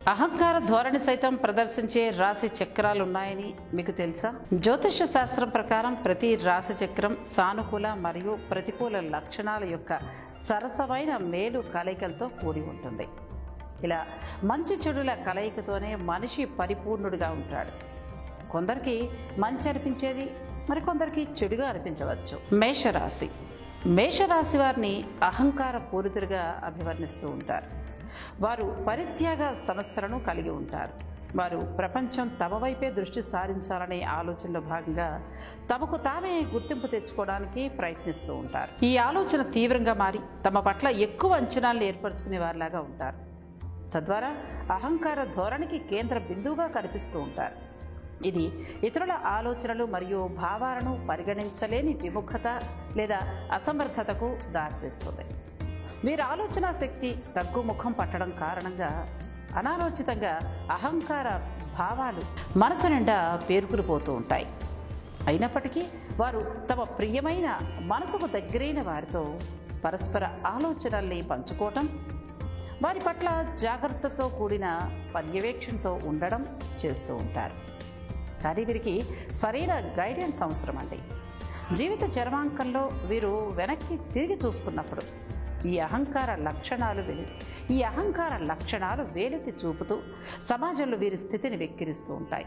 అహంకార ధోరణి సైతం ప్రదర్శించే రాశి చక్రాలు ఉన్నాయని మీకు తెలుసా? జ్యోతిష శాస్త్రం ప్రకారం ప్రతి రాశి చక్రం సానుకూల మరియు ప్రతికూల లక్షణాల యొక్క సరసమైన మేలు కలయికలతో కూడి ఉంటుంది. ఇలా మంచి చెడుల కలయికతోనే మనిషి పరిపూర్ణుడిగా ఉంటాడు. కొందరికి మంచి అనిపించేది మరికొందరికి చెడుగా అనిపించవచ్చు. మేషరాశి వారిని అహంకార పూరితులుగా అభివర్ణిస్తూ ఉంటారు. వారు పరిత్యాగ సమస్యలను కలిగి ఉంటారు. వారు ప్రపంచం తమ వైపే దృష్టి సారించాలనే ఆలోచనలో భాగంగా తమకు తామే గుర్తింపు తెచ్చుకోవడానికి ప్రయత్నిస్తూ ఉంటారు. ఈ ఆలోచన తీవ్రంగా మారి తమ పట్ల ఎక్కువ అంచనాలను ఏర్పరచుకునే వారిలాగా ఉంటారు. తద్వారా అహంకార ధోరణికి కేంద్ర బిందువుగా కనిపిస్తూ ఉంటారు. ఇది ఇతరుల ఆలోచనలు మరియు భావాలను పరిగణించలేని విముఖత లేదా అసమర్థతకు దారితీస్తుంది. వీరి ఆలోచన శక్తి తగ్గుముఖం పట్టడం కారణంగా అనాలోచితంగా అహంకార భావాలు మనసు నిండా పేరుకుపోతూ ఉంటాయి. అయినప్పటికీ వారు తమ ప్రియమైన మనసుకు దగ్గరైన వారితో పరస్పర ఆలోచనల్ని పంచుకోవటం, వారి పట్ల జాగ్రత్తతో కూడిన పర్యవేక్షణతో ఉండడం చేస్తూ ఉంటారు. కానీ వీరికి సరైన గైడెన్స్ అవసరం అండి. జీవిత చరమాంకంలో వీరు వెనక్కి తిరిగి చూసుకున్నప్పుడు ఈ అహంకార లక్షణాలు వేలెత్తి చూపుతూ సమాజంలో వీరి స్థితిని వెక్కిరిస్తూ ఉంటాయి.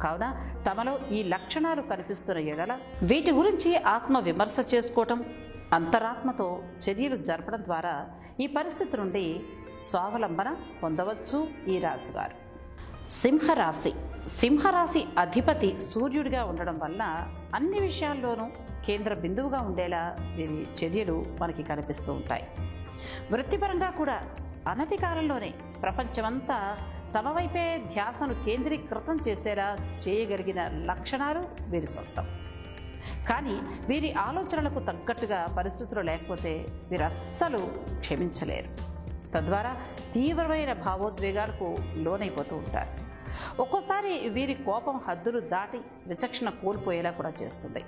కావున తమలో ఈ లక్షణాలు కనిపిస్తున్న ఎడల వీటి గురించి ఆత్మ విమర్శ చేసుకోవటం, అంతరాత్మతో చర్యలు జరపడం ద్వారా ఈ పరిస్థితి నుండి స్వావలంబన పొందవచ్చు. ఈ రాశివారు సింహరాశి అధిపతి సూర్యుడిగా ఉండడం వల్ల అన్ని విషయాల్లోనూ కేంద్ర బిందువుగా ఉండేలా వీరి చర్యలు మనకి కనిపిస్తూ ఉంటాయి. వృత్తిపరంగా కూడా అనతి కాలంలోనే ప్రపంచమంతా తమ వైపే ధ్యాసను కేంద్రీకృతం చేసేలా చేయగలిగిన లక్షణాలు వీరి సొంతం. కానీ వీరి ఆలోచనలకు తగ్గట్టుగా పరిస్థితులు లేకపోతే వీరు అస్సలు క్షమించలేరు. తద్వారా తీవ్రమైన భావోద్వేగాలకు లోనైపోతూ ఉంటారు. ఒక్కోసారి వీరి కోపం హద్దులు దాటి విచక్షణ కోల్పోయేలా కూడా చేస్తుంది.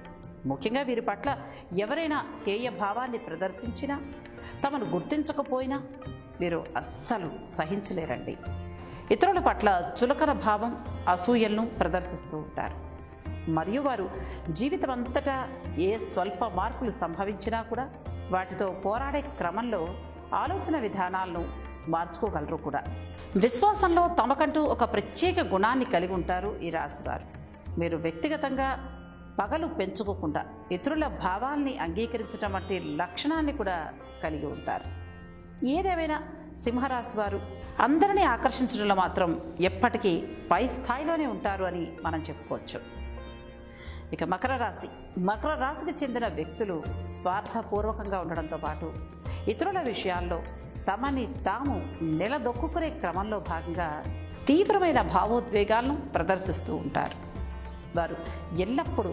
ముఖ్యంగా వీరి పట్ల ఎవరైనా హేయ భావాన్ని ప్రదర్శించినా, తమను గుర్తించకపోయినా వీరు అస్సలు సహించలేరండి. ఇతరుల పట్ల చులకన భావం, అసూయలను ప్రదర్శిస్తూ ఉంటారు. మరియు వారు జీవితం అంతటా ఏ స్వల్ప మార్పులు సంభవించినా కూడా వాటితో పోరాడే క్రమంలో ఆలోచన విధానాలను మార్చుకోగలరు కూడా. విశ్వాసంలో తమకంటూ ఒక ప్రత్యేక గుణాన్ని కలిగి ఉంటారు ఈ రాశివారు. మీరు వ్యక్తిగతంగా పగలు పెంచుకోకుండా ఇతరుల భావాల్ని అంగీకరించడం వంటి లక్షణాన్ని కూడా కలిగి ఉంటారు. ఏదేమైనా సింహరాశి వారు అందరినీ ఆకర్షించడంలో మాత్రం ఎప్పటికీ పై స్థాయిలోనే ఉంటారు అని మనం చెప్పుకోవచ్చు. ఇక మకర రాశికి చెందిన వ్యక్తులు స్వార్థపూర్వకంగా ఉండడంతో పాటు ఇతరుల విషయాల్లో తమని తాము నిలదొక్కునే క్రమంలో భాగంగా తీవ్రమైన భావోద్వేగాలను ప్రదర్శిస్తూ ఉంటారు. వారు ఎల్లప్పుడూ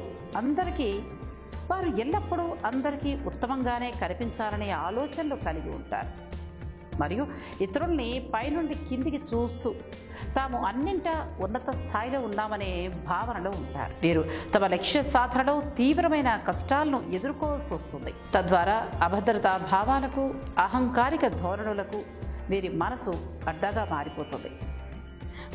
అందరికీ ఉత్తమంగానే కనిపించాలనే ఆలోచనలు కలిగి ఉంటారు. మరియు ఇతరుల్ని పైనుండి కిందికి చూస్తూ తాము అన్నింటా ఉన్నత స్థాయిలో ఉన్నామనే భావనలో ఉంటారు. వీరు తమ లక్ష్య సాధనలో తీవ్రమైన కష్టాలను ఎదుర్కోవాల్సి వస్తుంది. తద్వారా అభద్రతా భావాలకు, అహంకారిక ధోరణులకు వీరి మనసు అడ్డగా మారిపోతుంది.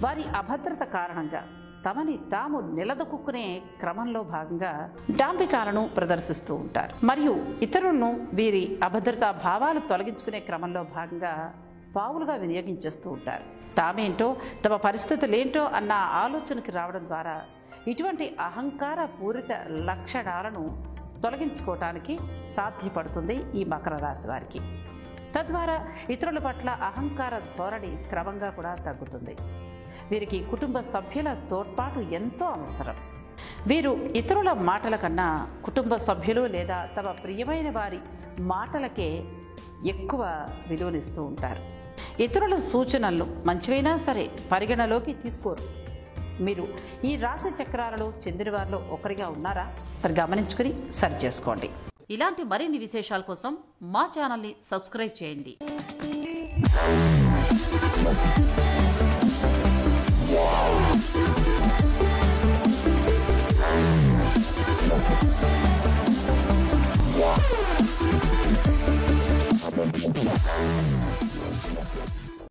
వారి అభద్రత కారణంగా తమని తాము నిలదొక్కునే క్రమంలో భాగంగా డాంబికాలను ప్రదర్శిస్తూ ఉంటారు. మరియు ఇతరులను వీరి అభద్రతా భావాలు తొలగించుకునే క్రమంలో భాగంగా పావులుగా వినియోగించేస్తూ ఉంటారు. తామేంటో తమ పరిస్థితులేంటో అన్న ఆలోచనకి రావడం ద్వారా ఇటువంటి అహంకార పూరిత లక్షణాలను తొలగించుకోవటానికి సాధ్యపడుతుంది ఈ మకర రాశి వారికి. తద్వారా ఇతరుల పట్ల అహంకార ధోరణి క్రమంగా కూడా తగ్గుతుంది. వీరికి కుటుంబ సభ్యుల తోడ్పాటు ఎంతో అవసరం. వీరు ఇతరుల మాటల కన్నా కుటుంబ సభ్యులు లేదా తమ ప్రియమైన వారి మాటలకే ఎక్కువ విలువనిస్తూ ఉంటారు. ఇతరుల సూచనలు మంచివైనా సరే పరిగణలోకి తీసుకోరు. మీరు ఈ రాశి చక్రాలలో చెందిన వారిలో ఒకరిగా ఉన్నారా? మరి గమనించుకుని సరి చేసుకోండి. ఇలాంటి మరిన్ని విశేషాల కోసం మా ఛానల్ని సబ్స్క్రైబ్ చేయండి.